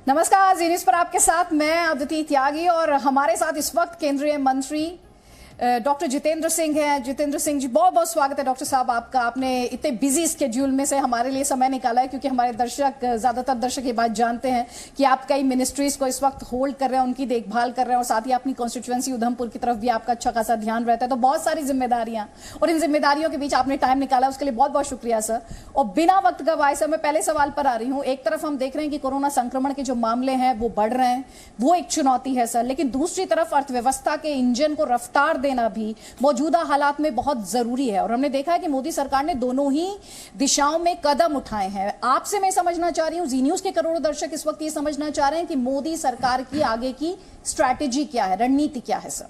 नमस्कार, जी न्यूज़ पर आपके साथ मैं अदिति त्यागी और हमारे साथ इस वक्त केंद्रीय मंत्री डॉक्टर जितेंद्र सिंह हैं। जितेंद्र सिंह जी, बहुत बहुत स्वागत है डॉक्टर साहब आपका। आपने इतने बिजी स्केड्यूल में से हमारे लिए समय निकाला है, क्योंकि हमारे ज्यादातर दर्शक ये बात जानते हैं कि आप कई मिनिस्ट्रीज को इस वक्त होल्ड कर रहे हैं, उनकी देखभाल कर रहे हैं, और साथ ही अपनी कॉन्स्टिट्यूएंसी उधमपुर की तरफ भी आपका अच्छा खासा ध्यान रहता है। तो बहुत सारी जिम्मेदारियां, और इन जिम्मेदारियों के बीच आपने टाइम निकाला, उसके लिए बहुत बहुत शुक्रिया सर। और बिना वक्त गवाए सर, मैं पहले सवाल पर आ रही हूँ। एक तरफ हम देख रहे हैं कि कोरोना संक्रमण के जो मामले हैं वो बढ़ रहे हैं, वो एक चुनौती है सर, लेकिन दूसरी तरफ अर्थव्यवस्था के इंजन को रफ्तार देना भी मौजूदा हालात में बहुत जरूरी है। और हमने देखा है कि मोदी सरकार ने दोनों ही दिशाओं में कदम उठाए हैं। आपसे मैं समझना चाह रही हूं, जी न्यूज़ के करोड़ों दर्शक इस वक्त ये समझना चाह रहे हैं कि मोदी सरकार की आगे की स्ट्रैटेजी क्या है, रणनीति क्या है सर?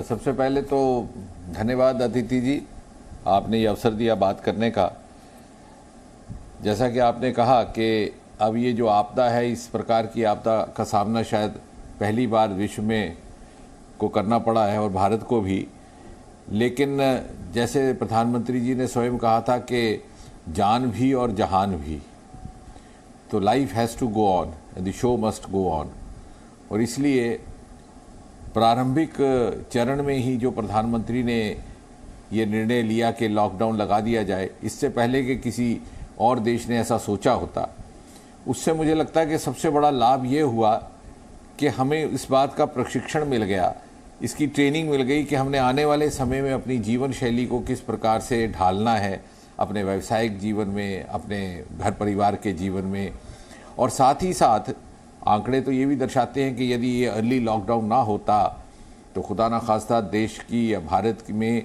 सबसे पहले तो धन्यवाद अदिति जी, आपने ये अवसर दिया बात करने का। जैसा कि आपने कहा कि अब ये जो आपदा है, इस प्रकार की आपदा का सामना शायद पहली बार विश्व में को करना पड़ा है, और भारत को भी। लेकिन जैसे प्रधानमंत्री जी ने स्वयं कहा था कि जान भी और जहान भी, तो life has to go on, the show must go on. और इसलिए प्रारंभिक चरण में ही जो प्रधानमंत्री ने ये निर्णय लिया कि लॉकडाउन लगा दिया जाए, इससे पहले कि किसी और देश ने ऐसा सोचा होता, उससे मुझे लगता है कि सबसे बड़ा लाभ ये हुआ कि हमें इस बात का प्रशिक्षण मिल गया, इसकी ट्रेनिंग मिल गई कि हमने आने वाले समय में अपनी जीवन शैली को किस प्रकार से ढालना है, अपने व्यावसायिक जीवन में, अपने घर परिवार के जीवन में। और साथ ही साथ आंकड़े तो ये भी दर्शाते हैं कि यदि ये अर्ली लॉकडाउन ना होता तो खुदा ना खास्ता देश की या भारत में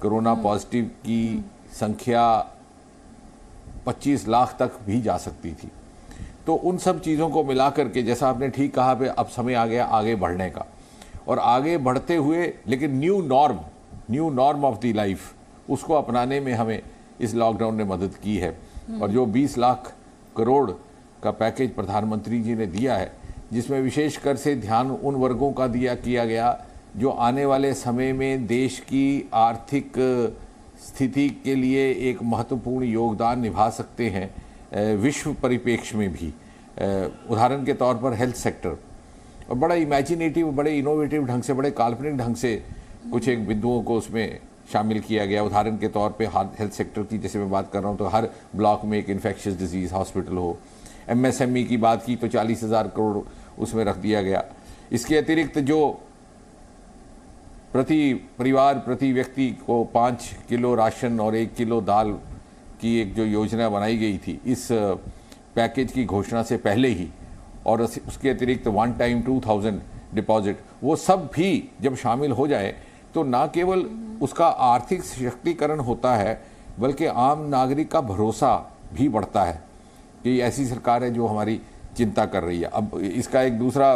कोरोना पॉजिटिव की संख्या 25 लाख तक भी जा सकती थी। तो उन सब चीज़ों को मिला करके, जैसा आपने ठीक कहा, पे अब समय आ गया आगे बढ़ने का, और आगे बढ़ते हुए लेकिन new norm of the life, उसको अपनाने में हमें इस लॉकडाउन ने मदद की है। और जो 20 लाख करोड़ का पैकेज प्रधानमंत्री जी ने दिया है, जिसमें विशेषकर से ध्यान उन वर्गों का किया गया जो आने वाले समय में देश की आर्थिक स्थिति के लिए एक महत्वपूर्ण योगदान निभा सकते हैं, विश्व परिप्रेक्ष्य में भी। उदाहरण के तौर पर हेल्थ सेक्टर, और बड़ा इमेजिनेटिव, बड़े इनोवेटिव ढंग से, बड़े काल्पनिक ढंग से कुछ एक बिंदुओं को उसमें शामिल किया गया। उदाहरण के तौर पे हेल्थ सेक्टर की जैसे मैं बात कर रहा हूँ, तो हर ब्लॉक में एक इन्फेक्शियस डिजीज़ हॉस्पिटल हो। MSME की बात की तो 40,000 करोड़ उसमें रख दिया गया। इसके अतिरिक्त जो प्रति परिवार, प्रति व्यक्ति को 5 किलो राशन और 1 किलो दाल की एक जो योजना बनाई गई थी इस पैकेज की घोषणा से पहले ही, और उसके अतिरिक्त 1 टाइम 2000 डिपॉजिट, वो सब भी जब शामिल हो जाए तो ना केवल उसका आर्थिक सशक्तिकरण होता है, बल्कि आम नागरिक का भरोसा भी बढ़ता है कि ऐसी सरकार है जो हमारी चिंता कर रही है। अब इसका एक दूसरा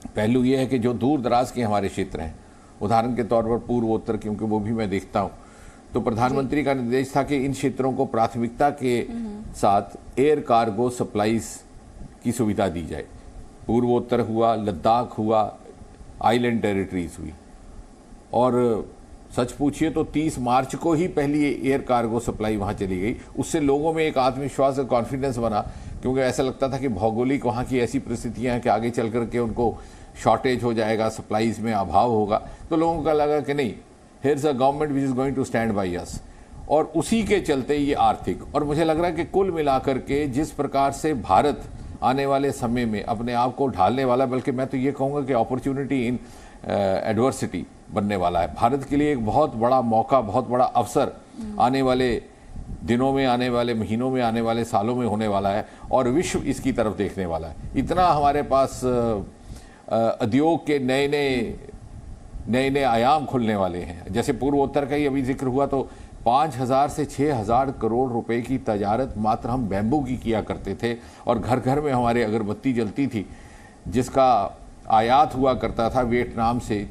पहलू ये है कि जो दूर दराज के हमारे क्षेत्र हैं, उदाहरण के तौर पर पूर्वोत्तर, क्योंकि वो भी मैं देखता हूँ, तो प्रधानमंत्री का निर्देश था कि इन क्षेत्रों को प्राथमिकता के साथ एयर कार्गो सप्लाईज की सुविधा दी जाए। पूर्वोत्तर हुआ, लद्दाख हुआ, आइलैंड टेरिटरीज हुई, और सच पूछिए तो 30 मार्च को ही पहली एयर कार्गो सप्लाई वहाँ चली गई। उससे लोगों में एक आत्मविश्वास और कॉन्फिडेंस बना, क्योंकि ऐसा लगता था कि भौगोलिक वहाँ की ऐसी परिस्थितियाँ हैं कि आगे चल करके उनको शॉर्टेज हो जाएगा, सप्लाईज में अभाव होगा। तो लोगों का लगा कि नहीं, here's a government which is going to stand by us, और उसी के चलते ये आर्थिक, और मुझे लग रहा है कि कुल मिलाकर के जिस प्रकार से भारत आने वाले समय में अपने आप को ढालने वाला, बल्कि मैं तो ये कहूँगा कि अपॉर्चुनिटी इन एडवर्सिटी बनने वाला है। भारत के लिए एक बहुत बड़ा मौका, बहुत बड़ा अवसर आने वाले दिनों में, आने वाले महीनों में, आने वाले सालों में होने वाला है, और विश्व इसकी तरफ देखने वाला है। इतना हमारे पास उद्योग के नए नए आयाम खुलने वाले हैं। जैसे पूर्वोत्तर का ही अभी जिक्र हुआ, तो 5,000 से 6,000 करोड़ रुपए की तजारत मात्र हम बैम्बू की किया करते थे, और घर घर में हमारे अगरबत्ती जलती थी, जिसका आयात हुआ करता था वियतनाम से,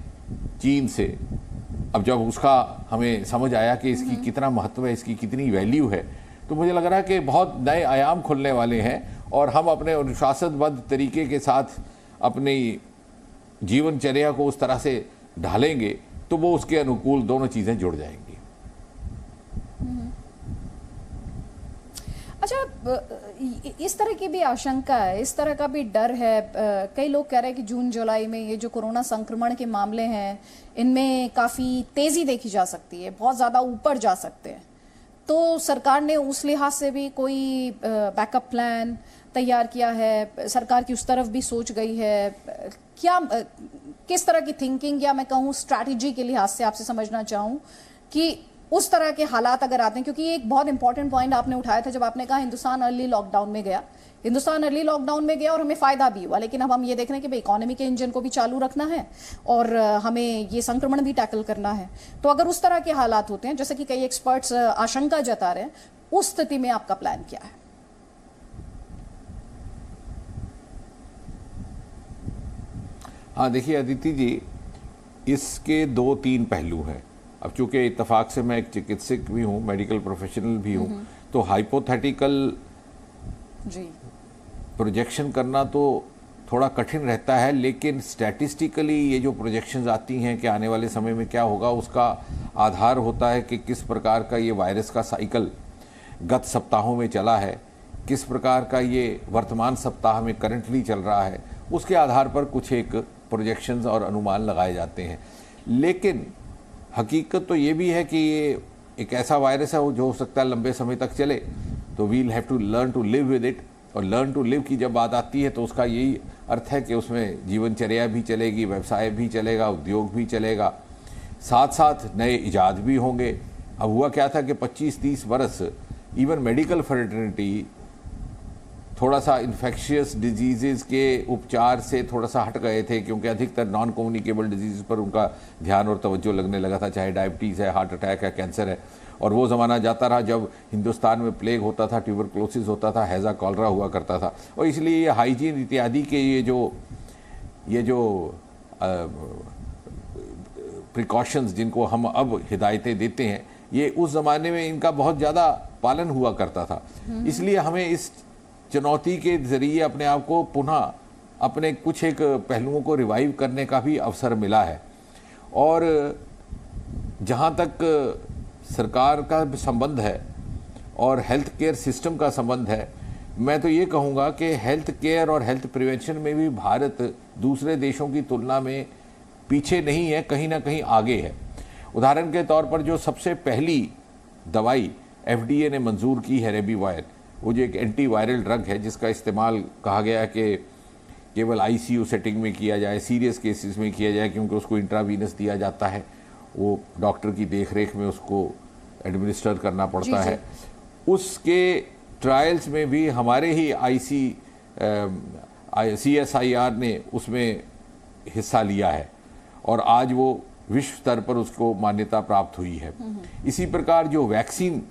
चीन से। अब जब उसका हमें समझ आया कि इसकी कितना महत्व है, इसकी कितनी वैल्यू है, तो मुझे लग रहा है कि बहुत नए आयाम खुलने वाले हैं, और हम अपने अनुशासनबद्ध तरीके के साथ अपनी जीवनचर्या को उस तरह से ढालेंगे तो वो उसके अनुकूल दोनों चीज़ें जुड़ जाएंगी। इस तरह की भी आशंका है, इस तरह का भी डर है। कई लोग कह रहे हैं कि जून जुलाई में ये जो कोरोना संक्रमण के मामले हैं इनमें काफ़ी तेज़ी देखी जा सकती है, बहुत ज़्यादा ऊपर जा सकते हैं। तो सरकार ने उस लिहाज से भी कोई बैकअप प्लान तैयार किया है? सरकार की उस तरफ भी सोच गई है क्या? किस तरह की थिंकिंग या मैं कहूँ स्ट्रैटेजी के लिहाज से आपसे समझना चाहूँ कि उस तरह के हालात अगर आते हैं, क्योंकि एक बहुत इंपॉर्टेंट पॉइंट आपने उठाया था जब आपने कहा हिंदुस्तान अर्ली लॉकडाउन में गया। हिंदुस्तान अर्ली लॉकडाउन में गया और हमें फायदा भी हुआ, लेकिन अब हम ये देख रहे हैं कि भाई इकोनॉमी के इंजन को भी चालू रखना है और हमें ये संक्रमण भी टैकल करना है। तो अगर उस तरह के हालात होते हैं, जैसे कि कई एक्सपर्ट्स आशंका जता रहे हैं, उस स्थिति में आपका प्लान क्या है? हाँ देखिए अदिति जी, इसके 2-3 पहलू हैं। अब चूंकि इत्तेफाक से मैं एक चिकित्सक भी हूँ, मेडिकल प्रोफेशनल भी हूँ, तो हाइपोथेटिकल जी प्रोजेक्शन करना तो थोड़ा कठिन रहता है, लेकिन स्टैटिस्टिकली ये जो प्रोजेक्शंस आती हैं कि आने वाले समय में क्या होगा, उसका आधार होता है कि किस प्रकार का ये वायरस का साइकिल गत सप्ताहों में चला है, किस प्रकार का ये वर्तमान सप्ताह में करंटली चल रहा है, उसके आधार पर कुछ एक प्रोजेक्शंस और अनुमान लगाए जाते हैं। लेकिन हकीकत तो ये भी है कि ये एक ऐसा वायरस है जो हो सकता है लंबे समय तक चले, तो we'll have to learn to live with it. और लर्न टू लिव की जब बात आती है तो उसका यही अर्थ है कि उसमें जीवनचर्या भी चलेगी, व्यवसाय भी चलेगा, उद्योग भी चलेगा, साथ साथ नए इजाद भी होंगे। अब हुआ क्या था कि 25-30 बरस इवन मेडिकल फ्रेटर्निटी थोड़ा सा इन्फेक्शियस डिजीज़ के उपचार से थोड़ा सा हट गए थे, क्योंकि अधिकतर नॉन कम्युनिकेबल डिजीज़ पर उनका ध्यान और तवज्जो लगने लगा था, चाहे डायबिटीज़ है, हार्ट अटैक है, कैंसर है। और वो ज़माना जाता रहा जब हिंदुस्तान में प्लेग होता था, ट्यूबरक्लोसिस होता था, हैज़ा कॉलरा हुआ करता था। और इसलिए ये हाइजीन इत्यादि के ये जो प्रिकॉशंस जिनको हम अब हिदायतें देते हैं, ये उस ज़माने में इनका बहुत ज़्यादा पालन हुआ करता था। इसलिए हमें इस चुनौती के ज़रिए अपने आप को पुनः अपने कुछ एक पहलुओं को रिवाइव करने का भी अवसर मिला है। और जहाँ तक सरकार का संबंध है और हेल्थ केयर सिस्टम का संबंध है, मैं तो ये कहूँगा कि हेल्थ केयर और हेल्थ प्रिवेंशन में भी भारत दूसरे देशों की तुलना में पीछे नहीं है, कहीं ना कहीं आगे है। उदाहरण के तौर पर जो सबसे पहली दवाई FDA ने मंजूर की है रेबीवायर, वो जो एक एंटीवायरल ड्रग है जिसका इस्तेमाल कहा गया है कि केवल ICU सेटिंग में किया जाए, सीरियस केसेस में किया जाए, क्योंकि उसको इंट्रावीनस दिया जाता है, वो डॉक्टर की देखरेख में उसको एडमिनिस्टर करना पड़ता है। उसके ट्रायल्स में भी हमारे ही CSIR ने उसमें हिस्सा लिया है और आज वो विश्व स्तर पर उसको मान्यता प्राप्त हुई है। इसी प्रकार जो वैक्सीन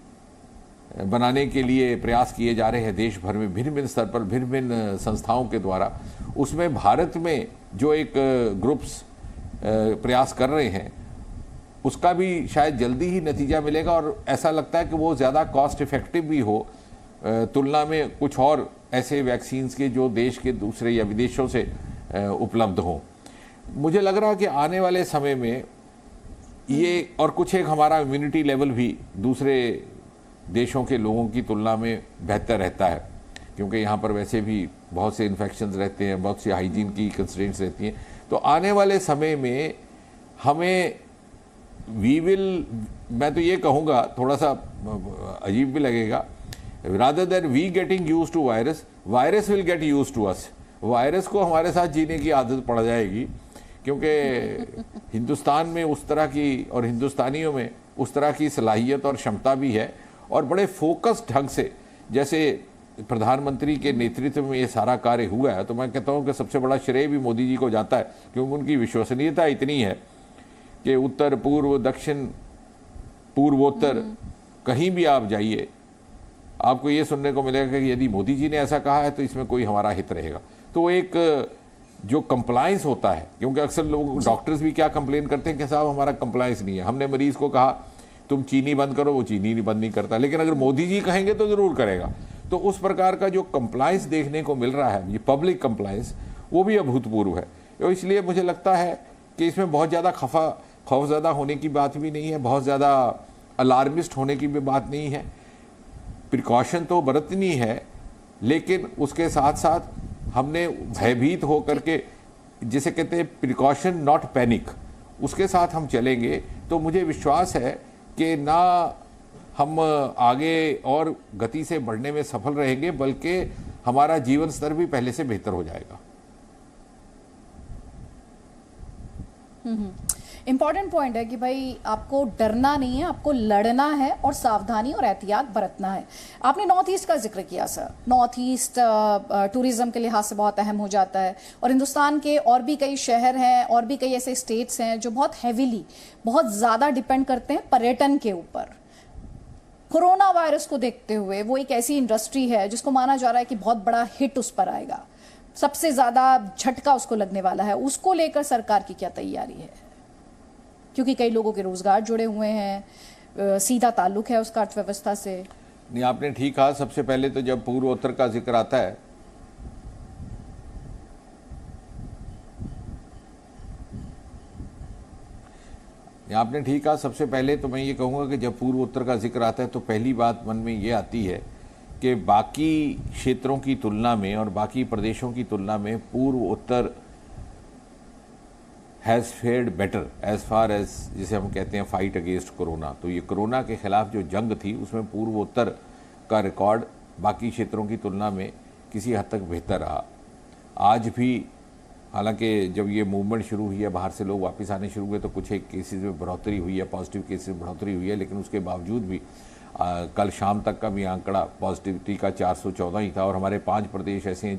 बनाने के लिए प्रयास किए जा रहे हैं देश भर में भिन्न भिन्न स्तर पर भिन्न भिन्न संस्थाओं के द्वारा, उसमें भारत में जो एक ग्रुप्स प्रयास कर रहे हैं उसका भी शायद जल्दी ही नतीजा मिलेगा। और ऐसा लगता है कि वो ज़्यादा कॉस्ट इफ़ेक्टिव भी हो तुलना में कुछ और ऐसे वैक्सीन्स के जो देश के दूसरे या विदेशों से उपलब्ध हों। मुझे लग रहा है कि आने वाले समय में ये और कुछ एक हमारा इम्यूनिटी लेवल भी दूसरे देशों के लोगों की तुलना में बेहतर रहता है, क्योंकि यहाँ पर वैसे भी बहुत से इन्फेक्शंस रहते हैं, बहुत सी हाइजीन की कंस्ट्रेंट्स रहती हैं। तो आने वाले समय में हमें मैं तो ये कहूँगा, थोड़ा सा अजीब भी लगेगा, rather than we getting use to virus, virus will get use to us. Virus को हमारे साथ जीने की आदत पड़ जाएगी, क्योंकि हिंदुस्तान में उस तरह की और हिंदुस्तानियों में उस तरह की सलाहियत और क्षमता भी है। और बड़े फोकस्ड ढंग से, जैसे प्रधानमंत्री के नेतृत्व में ये सारा कार्य हुआ है, तो मैं कहता हूँ कि सबसे बड़ा श्रेय भी मोदी जी को जाता है, क्योंकि उनकी विश्वसनीयता इतनी है कि उत्तर पूर्व दक्षिण पूर्वोत्तर कहीं भी आप जाइए, आपको ये सुनने को मिलेगा कि यदि मोदी जी ने ऐसा कहा है तो इसमें कोई हमारा हित रहेगा। तो एक जो कंप्लायंस होता है, क्योंकि अक्सर लोग डॉक्टर्स भी क्या कंप्लेन करते हैं कि साहब हमारा कंप्लायंस नहीं है, हमने मरीज को कहा तुम चीनी बंद करो, वो चीनी नहीं बंद नहीं करता, लेकिन अगर मोदी जी कहेंगे तो ज़रूर करेगा। तो उस प्रकार का जो कंप्लायंस देखने को मिल रहा है, ये पब्लिक कंप्लायंस, वो भी अभूतपूर्व है। तो इसलिए मुझे लगता है कि इसमें बहुत ज़्यादा खौफज़दा होने की बात भी नहीं है, बहुत ज़्यादा अलार्मिस्ट होने की भी बात नहीं है। प्रिकॉशन तो बरतनी है, लेकिन उसके साथ साथ हमने भयभीत होकर के, जिसे कहते हैं प्रिकॉशन नॉट पैनिक, उसके साथ हम चलेंगे तो मुझे विश्वास है कि ना हम आगे और गति से बढ़ने में सफल रहेंगे, बल्कि हमारा जीवन स्तर भी पहले से बेहतर हो जाएगा। इंपॉर्टेंट पॉइंट है कि भाई आपको डरना नहीं है, आपको लड़ना है और सावधानी और एहतियात बरतना है। आपने नॉर्थ ईस्ट का जिक्र किया सर। नॉर्थ ईस्ट टूरिज्म के लिहाज से बहुत अहम हो जाता है और हिंदुस्तान के और भी कई शहर हैं और भी कई ऐसे स्टेट्स हैं जो बहुत हैवीली, बहुत ज़्यादा डिपेंड करते हैं पर्यटन के ऊपर। कोरोना वायरस को देखते हुए वो एक ऐसी इंडस्ट्री है जिसको माना जा रहा है कि बहुत बड़ा हिट उस पर आएगा, सबसे ज़्यादा झटका उसको लगने वाला है। उसको लेकर सरकार की क्या तैयारी है? क्योंकि कई लोगों के रोजगार जुड़े हुए हैं, सीधा ताल्लुक है उसका अर्थव्यवस्था से। नहीं, आपने ठीक कहा। सबसे पहले तो जब पूर्वोत्तर का जिक्र आता है, आपने ठीक कहा। सबसे पहले तो मैं ये कहूँगा कि जब पूर्वोत्तर का जिक्र आता है तो पहली बात मन में ये आती है कि बाकी क्षेत्रों की तुलना में और बाकी प्रदेशों की तुलना में पूर्वोत्तर has fared better as far as, जिसे हम कहते हैं फाइट अगेंस्ट कोरोना। तो ये कोरोना के खिलाफ जो जंग थी उसमें पूर्वोत्तर का रिकॉर्ड बाकी क्षेत्रों की तुलना में किसी हद तक बेहतर रहा। आज भी हालांकि जब ये मूवमेंट शुरू हुई है, बाहर से लोग वापस आने शुरू हुए, तो कुछ एक केसेस में बढ़ोतरी हुई है, पॉजिटिव केसेस में बढ़ोतरी हुई है, लेकिन उसके बावजूद भी कल शाम तक का भी आंकड़ा पॉजिटिविटी का 414 ही था। और हमारे 5 प्रदेश ऐसे हैं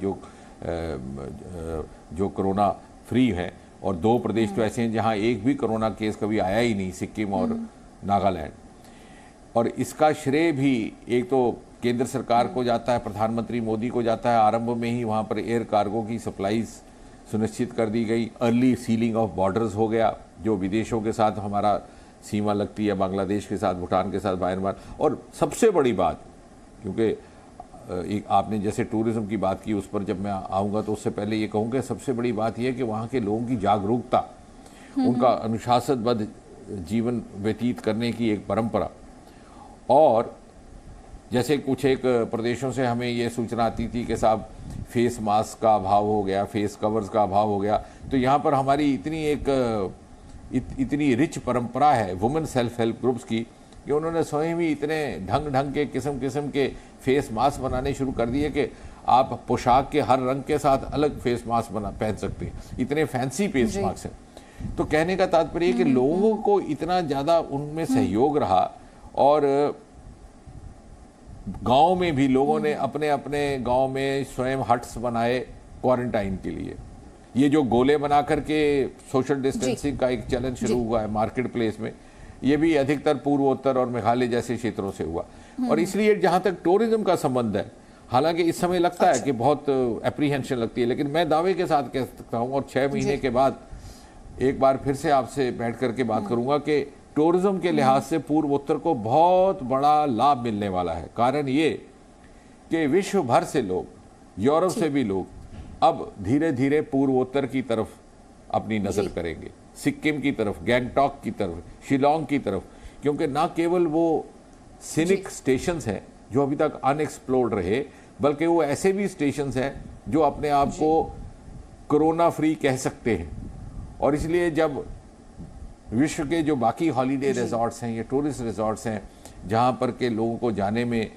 जो कोरोना फ्री हैं और 2 प्रदेश तो ऐसे हैं जहां एक भी कोरोना केस कभी आया ही नहीं, सिक्किम और नागालैंड। और इसका श्रेय भी एक तो केंद्र सरकार को जाता है, प्रधानमंत्री मोदी को जाता है। आरंभ में ही वहां पर एयर कार्गो की सप्लाईज सुनिश्चित कर दी गई, अर्ली सीलिंग ऑफ बॉर्डर्स हो गया, जो विदेशों के साथ हमारा सीमा लगती है, बांग्लादेश के साथ, भूटान के साथ, म्यांमार। और सबसे बड़ी बात, क्योंकि एक आपने जैसे टूरिज्म की बात की, उस पर जब मैं आऊँगा तो उससे पहले ये कहूँ कि सबसे बड़ी बात यह है कि वहाँ के लोगों की जागरूकता, उनका अनुशासनबद्ध जीवन व्यतीत करने की एक परंपरा। और जैसे कुछ एक प्रदेशों से हमें ये सूचना आती थी कि साहब फेस मास्क का अभाव हो गया, फेस कवर्स का अभाव हो गया, तो यहाँ पर हमारी इतनी रिच परंपरा है वुमेन सेल्फ हेल्प ग्रुप्स की कि उन्होंने स्वयं ही इतने ढंग के किस्म के फेस मास्क बनाने शुरू कर दिए कि आप पोशाक के हर रंग के साथ अलग फेस मास्क पहन सकते हैं। इतने फैंसी फेस मास्क हैं। तो कहने का तात्पर्य कि लोगों को इतना ज़्यादा उनमें सहयोग रहा। और गांव में भी लोगों ने अपने अपने गांव में स्वयं हट्स बनाए क्वारंटाइन के लिए। ये जो गोले बना करके सोशल डिस्टेंसिंग का एक चलन शुरू हुआ है मार्केट प्लेस में, ये भी अधिकतर पूर्वोत्तर और मेघालय जैसे क्षेत्रों से हुआ। और इसलिए जहां तक टूरिज्म का संबंध है, हालांकि इस समय लगता है कि बहुत एप्रीहेंशन लगती है, लेकिन मैं दावे के साथ कह सकता हूं और 6 महीने के बाद एक बार फिर से आपसे बैठ करके बात करूंगा कि टूरिज्म के लिहाज से पूर्वोत्तर को बहुत बड़ा लाभ मिलने वाला है। कारण ये कि विश्व भर से लोग, यूरोप से भी लोग अब धीरे धीरे पूर्वोत्तर की तरफ अपनी नजर करेंगे, सिक्किम की तरफ, गैंगटॉक की तरफ, शिलोंग की तरफ, क्योंकि ना केवल वो सीनिक स्टेशंस हैं जो अभी तक अनएक्सप्लोर्ड रहे, बल्कि वो ऐसे भी स्टेशंस हैं जो अपने आप को कोरोना फ्री कह सकते हैं। और इसलिए जब विश्व के जो बाकी हॉलीडे रिजॉर्ट्स हैं या टूरिस्ट रिजॉर्ट्स हैं जहां पर के लोगों को जाने में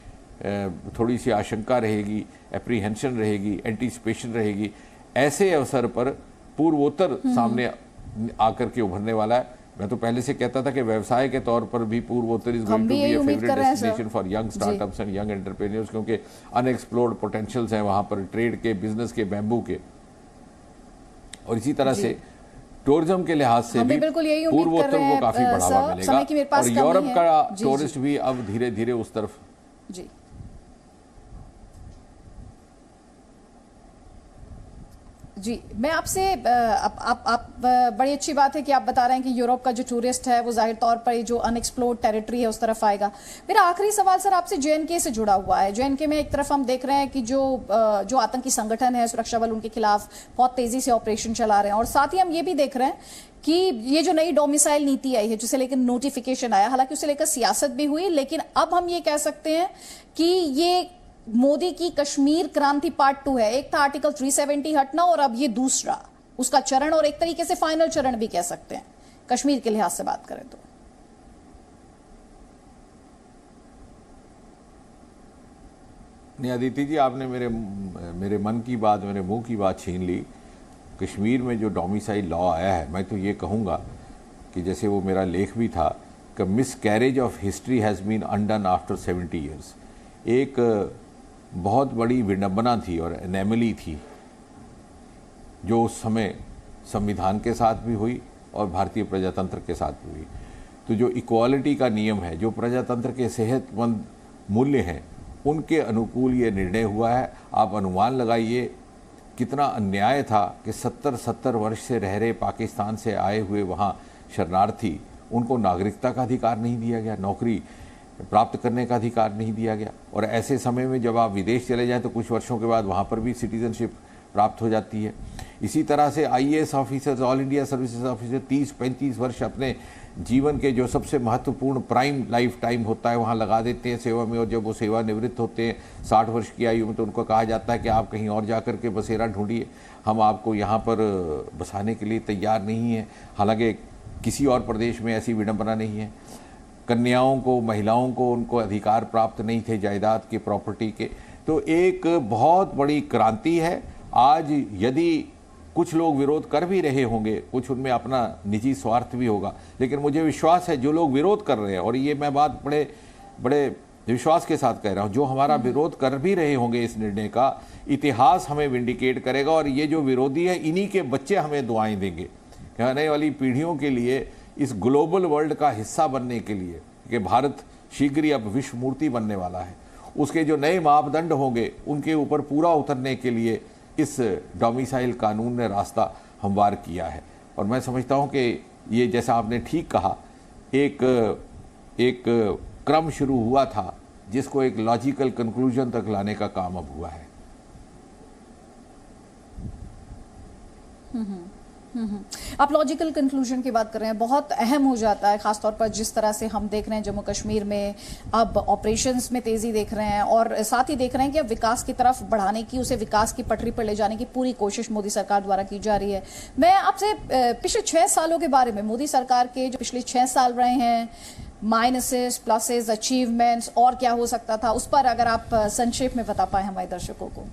थोड़ी सी आशंका रहेगी, एप्रीहेंशन रहेगी, एंटीसिपेशन रहेगी, ऐसे अवसर पर पूर्वोत्तर सामने आकर के उभरने वाला है। मैं तो पहले से कहता था कि व्यवसाय के तौर पर भी पूर्वोत्तर is going to be a favourite destination for young startups and young entrepreneurs, क्योंकि अनएक्सप्लोर्ड पोटेंशियल्स हैं वहां पर, ट्रेड के, बिजनेस के, बैम्बू के। और इसी तरह से टूरिज्म के लिहाज से भी पूर्वोत्तर को काफी बढ़ावा मिलेगा। और यूरोप का टूरिस्ट भी अब धीरे धीरे उस तरफ जी। मैं आपसे आप बड़ी अच्छी बात है कि आप बता रहे हैं कि यूरोप का जो टूरिस्ट है वो जाहिर तौर पर जो अनएक्सप्लोर्ड टेरिटरी है उस तरफ आएगा। मेरा आखिरी सवाल सर आपसे जेएनके से जुड़ा हुआ है। जेएनके में एक तरफ हम देख रहे हैं कि जो आतंकी संगठन है, सुरक्षा बल, उनके खिलाफ बहुत तेजी से ऑपरेशन चला रहे हैं। और साथ ही हम ये भी देख रहे हैं कि ये जो नई डोमिसाइल नीति आई है जिसे लेकर नोटिफिकेशन आया, हालांकि उसे लेकर सियासत भी हुई, लेकिन अब हम ये कह सकते हैं कि ये मोदी की कश्मीर क्रांति पार्ट 2 है। एक था आर्टिकल 370 हटना और अब ये दूसरा उसका चरण, और एक तरीके से फाइनल चरण भी कह सकते हैं कश्मीर के लिहाज से बात करें तो। नहीं अदिति जी, आपने मेरे मन की बात, मेरे मुंह की बात छीन ली। कश्मीर में जो डोमिसाइल लॉ आया है, मैं तो ये कहूँगा कि जैसे वो मेरा लेख भी था कि miscarriage of history has been undone after 70 years. एक बहुत बड़ी विडंबना थी और एनेमली थी जो उस समय संविधान के साथ भी हुई और भारतीय प्रजातंत्र के साथ भी हुई। तो जो इक्वालिटी का नियम है, जो प्रजातंत्र के सेहतमंद मूल्य हैं, उनके अनुकूल ये निर्णय हुआ है। आप अनुमान लगाइए कितना अन्याय था कि 70 वर्ष से रह रहे पाकिस्तान से आए हुए वहाँ शरणार्थी, उनको नागरिकता का अधिकार नहीं दिया गया, नौकरी प्राप्त करने का अधिकार नहीं दिया गया। और ऐसे समय में जब आप विदेश चले जाएं तो कुछ वर्षों के बाद वहाँ पर भी सिटीजनशिप प्राप्त हो जाती है। इसी तरह से IAS officers, all India services officer 30-35 वर्ष अपने जीवन के जो सबसे महत्वपूर्ण प्राइम लाइफ टाइम होता है वहाँ लगा देते हैं सेवा में, और जब वो सेवा निवृत्त होते हैं 60 वर्ष की आयु में तो उनको कहा जाता है कि आप कहीं और जा कर के बसेरा ढूंढिए, हम आपको यहाँ पर बसाने के लिए तैयार नहीं हैं। हालांकि किसी और प्रदेश में ऐसी विडंबना नहीं है। कन्याओं को, महिलाओं को उनको अधिकार प्राप्त नहीं थे जायदाद के, प्रॉपर्टी के। तो एक बहुत बड़ी क्रांति है। आज यदि कुछ लोग विरोध कर भी रहे होंगे, कुछ उनमें अपना निजी स्वार्थ भी होगा, लेकिन मुझे विश्वास है जो लोग विरोध कर रहे हैं, और ये मैं बात बड़े बड़े विश्वास के साथ कह रहा हूँ, जो हमारा विरोध कर भी रहे होंगे इस निर्णय का, इतिहास हमें विंडिकेट करेगा। और ये जो विरोधी है, इन्हीं के बच्चे हमें दुआएं देंगे कि आने वाली पीढ़ियों के लिए, इस ग्लोबल वर्ल्ड का हिस्सा बनने के लिए, कि भारत शीघ्र ही अब विश्व मूर्ति बनने वाला है, उसके जो नए मापदंड होंगे उनके ऊपर पूरा उतरने के लिए इस डोमिसाइल कानून ने रास्ता हमवार किया है। और मैं समझता हूं कि ये, जैसा आपने ठीक कहा, एक क्रम शुरू हुआ था जिसको एक लॉजिकल कंक्लूजन तक लाने का काम अब हुआ है। आप लॉजिकल कंक्लूजन की बात कर रहे हैं, बहुत अहम हो जाता है, खासतौर पर जिस तरह से हम देख रहे हैं जम्मू कश्मीर में अब ऑपरेशंस में तेजी देख रहे हैं, और साथ ही देख रहे हैं कि अब विकास की तरफ बढ़ाने की, उसे विकास की पटरी पर ले जाने की पूरी कोशिश मोदी सरकार द्वारा की जा रही है। मैं आपसे पिछले 6 सालों के बारे में, मोदी सरकार के जो पिछले 6 साल रहे हैं, माइनसेस, प्लसेस, अचीवमेंट्स और क्या हो सकता था, उस पर अगर आप संक्षेप में बता पाए हमारे दर्शकों को।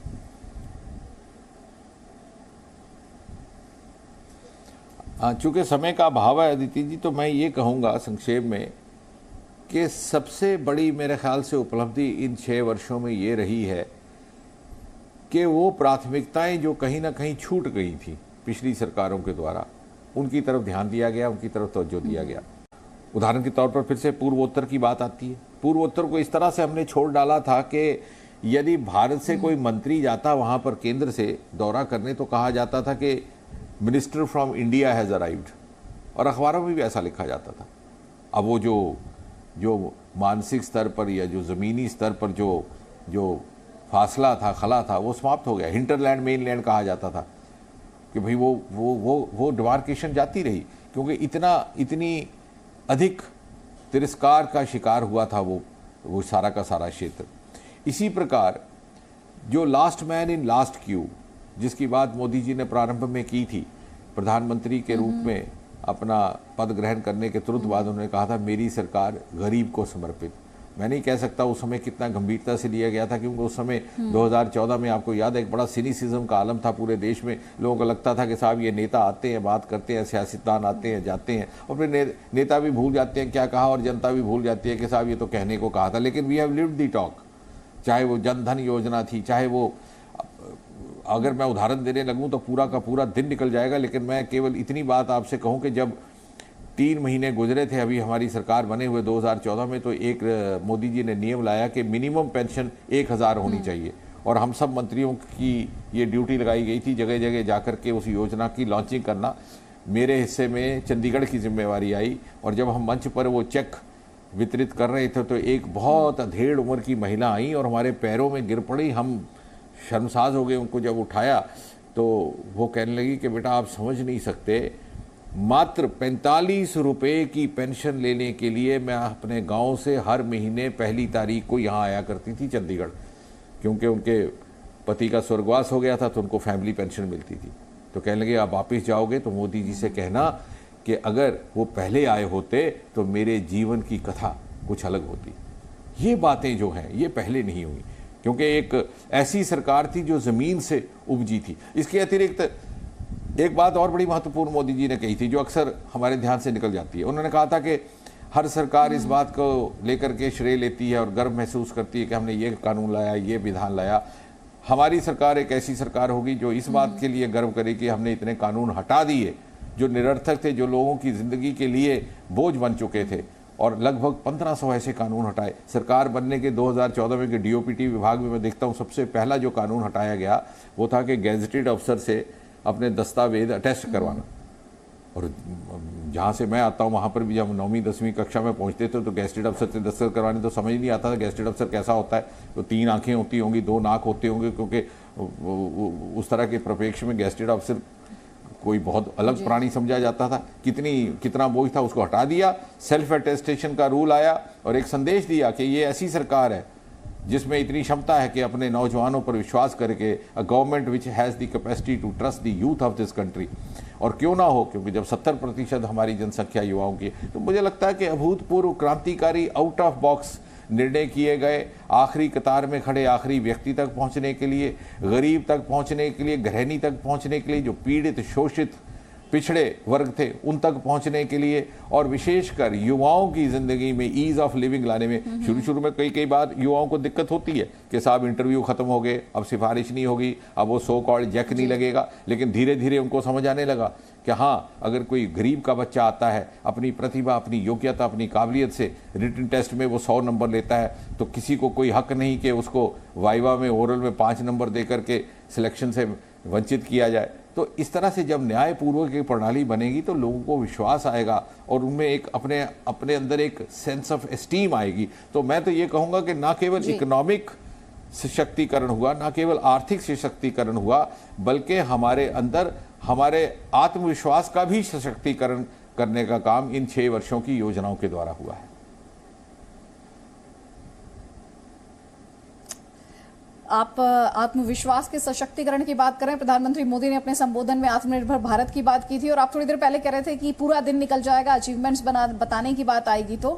चूँकि समय का अभाव है अदिति जी, तो मैं ये कहूँगा संक्षेप में कि सबसे बड़ी मेरे ख्याल से उपलब्धि इन 6 वर्षों में ये रही है कि वो प्राथमिकताएं जो कहीं ना कहीं छूट गई थी पिछली सरकारों के द्वारा, उनकी तरफ ध्यान दिया गया, उनकी तरफ तवज्जो दिया गया। उदाहरण के तौर पर फिर से पूर्वोत्तर की बात आती है। पूर्वोत्तर को इस तरह से हमने छोड़ डाला था कि यदि भारत से कोई मंत्री जाता वहाँ पर केंद्र से दौरा करने, तो कहा जाता था कि minister from India has arrived, और अखबारों में भी ऐसा लिखा जाता था। अब वो जो मानसिक स्तर पर या जो ज़मीनी स्तर पर जो फासला था, खला था, वो समाप्त हो गया। हिंटरलैंड, मेनलैंड कहा जाता था कि भाई वो डिमार्केशन जाती रही, क्योंकि इतनी अधिक तिरस्कार का शिकार हुआ था वो सारा का सारा क्षेत्र। इसी प्रकार जो last man in last Q, जिसकी बात मोदी जी ने प्रारंभ में की थी, प्रधानमंत्री के रूप में अपना पद ग्रहण करने के तुरंत बाद उन्होंने कहा था मेरी सरकार गरीब को समर्पित। मैं नहीं कह सकता उस समय कितना गंभीरता से लिया गया था, क्योंकि उस समय 2014 में आपको याद है एक बड़ा सिनिसिज्म का आलम था पूरे देश में। लोगों को लगता था कि साहब ये नेता आते हैं, बात करते हैं, सियासतदान आते हैं, जाते हैं, और फिर नेता भी भूल जाते हैं क्या कहा, और जनता भी भूल जाती है कि साहब ये तो कहने को कहा था। लेकिन we have lived the talk, चाहे वो जनधन योजना थी, चाहे वो, अगर मैं उदाहरण देने लगूं तो पूरा का पूरा दिन निकल जाएगा, लेकिन मैं केवल इतनी बात आपसे कहूं कि जब 3 महीने गुजरे थे अभी हमारी सरकार बने हुए 2014 में, तो एक मोदी जी ने नियम लाया कि मिनिमम पेंशन 1000 होनी चाहिए, और हम सब मंत्रियों की ये ड्यूटी लगाई गई थी जगह जगह जाकर के उस योजना की लॉन्चिंग करना। मेरे हिस्से में चंडीगढ़ की जिम्मेवारी आई, और जब हम मंच पर वो चेक वितरित कर रहे थे तो एक बहुत अधेड़ उम्र की महिला आई और हमारे पैरों में गिर पड़ी। हम शर्मसाज हो गए। उनको जब उठाया तो वो कहने लगी कि बेटा आप समझ नहीं सकते, मात्र 45 रुपये की पेंशन लेने के लिए मैं अपने गांव से हर महीने पहली तारीख को यहाँ आया करती थी चंडीगढ़। क्योंकि उनके पति का स्वर्गवास हो गया था तो उनको फैमिली पेंशन मिलती थी। तो कहने लगे आप वापस जाओगे तो मोदी जी से कहना कि अगर वो पहले आए होते तो मेरे जीवन की कथा कुछ अलग होती। ये बातें जो हैं ये पहले नहीं हुई, क्योंकि एक ऐसी सरकार थी जो ज़मीन से उपजी थी। इसके अतिरिक्त एक बात और बड़ी महत्वपूर्ण मोदी जी ने कही थी जो अक्सर हमारे ध्यान से निकल जाती है। उन्होंने कहा था कि हर सरकार इस बात को लेकर के श्रेय लेती है और गर्व महसूस करती है कि हमने ये कानून लाया, ये विधान लाया। हमारी सरकार एक ऐसी सरकार होगी जो इस बात के लिए गर्व करे कि हमने इतने कानून हटा दिए जो निरर्थक थे, जो लोगों की ज़िंदगी के लिए बोझ बन चुके थे, और लगभग 1500 ऐसे कानून हटाए। सरकार बनने के 2014 में के डीओपीटी विभाग में मैं देखता हूँ सबसे पहला जो कानून हटाया गया वो था कि गैजेटेड अफसर से अपने दस्तावेज अटेस्ट करवाना। और जहाँ से मैं आता हूँ वहाँ पर भी जब 9वीं 10वीं कक्षा में पहुँचते थे तो गैजेटेड अफसर से दस्तखत करवाने तो समझ नहीं आता था गैजेटेड अफसर कैसा होता है। तो 3 आंखें होती होंगी, 2 नाक होते होंगे, क्योंकि उस तरह के प्रपेक्ष में गैजेटेड अफसर कोई बहुत अलग प्राणी समझा जाता था। कितना बोझ था, उसको हटा दिया। सेल्फ अटेस्टेशन का रूल आया और एक संदेश दिया कि ये ऐसी सरकार है जिसमें इतनी क्षमता है कि अपने नौजवानों पर विश्वास करके a government which has the capacity to trust the youth of this country. और क्यों ना हो, क्योंकि जब 70% हमारी जनसंख्या युवाओं की, तो मुझे लगता है कि अभूतपूर्व क्रांतिकारी आउट ऑफ बॉक्स निर्णय किए गए। आखिरी कतार में खड़े आखिरी व्यक्ति तक पहुंचने के लिए, गरीब तक पहुंचने के लिए, गृहिणी तक पहुंचने के लिए, जो पीड़ित शोषित पिछड़े वर्ग थे उन तक पहुंचने के लिए, और विशेषकर युवाओं की ज़िंदगी में ईज़ ऑफ लिविंग लाने में। शुरू में कई बार युवाओं को दिक्कत होती है कि साहब इंटरव्यू ख़त्म हो गए, अब सिफारिश नहीं होगी, अब वो सो कॉल्ड जैक नहीं लगेगा। लेकिन धीरे धीरे उनको समझ आने लगा कि हाँ, अगर कोई गरीब का बच्चा आता है अपनी प्रतिभा, अपनी योग्यता, अपनी काबिलियत से रिटन टेस्ट में वो 100 नंबर लेता है तो किसी को कोई हक नहीं कि उसको वाइवा में, ओरल में 5 नंबर दे करके सिलेक्शन से वंचित किया जाए। तो इस तरह से जब न्यायपूर्वक एक प्रणाली बनेगी तो लोगों को विश्वास आएगा और उनमें एक अपने अंदर एक सेंस ऑफ एस्टीम आएगी। तो मैं तो ये कहूँगा कि ना केवल इकोनॉमिक सशक्तिकरण हुआ, ना केवल आर्थिक सशक्तिकरण हुआ, बल्कि हमारे अंदर हमारे आत्मविश्वास का भी सशक्तिकरण करने का काम इन 6 वर्षों की योजनाओं के द्वारा हुआ है। आप आत्मविश्वास के सशक्तिकरण की बात करें, प्रधानमंत्री मोदी ने अपने संबोधन में आत्मनिर्भर भारत की बात की थी और आप थोड़ी देर पहले कह रहे थे कि पूरा दिन निकल जाएगा, अचीवमेंट्स बताने की बात आएगी। तो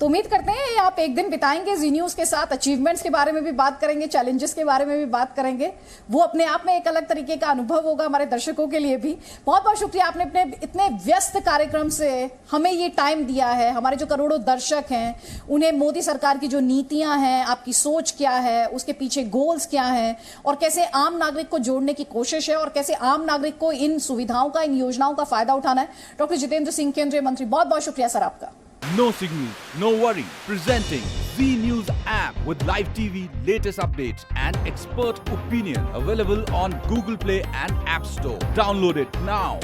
उम्मीद करते हैं आप एक दिन बिताएंगे जी न्यूज़ के साथ, अचीवमेंट्स के बारे में भी बात करेंगे, चैलेंजेस के बारे में भी बात करेंगे। वो अपने आप में एक अलग तरीके का अनुभव होगा हमारे दर्शकों के लिए भी। बहुत बहुत शुक्रिया, आपने अपने इतने व्यस्त कार्यक्रम से हमें ये टाइम दिया है। हमारे जो करोड़ों दर्शक हैं उन्हें मोदी सरकार की जो नीतियां हैं, आपकी सोच क्या है, उसके पीछे गोल क्या है और कैसे आम नागरिक को जोड़ने की कोशिश है और कैसे आम नागरिक को इन सुविधाओं का, इन योजनाओं का फायदा उठाना है। डॉक्टर जितेंद्र सिंह, केंद्रीय मंत्री, बहुत बहुत शुक्रिया सर आपका। No signal, no worry. Presenting Z News app with live TV, latest updates and expert opinion. Available on Google Play and App Store. Download it now.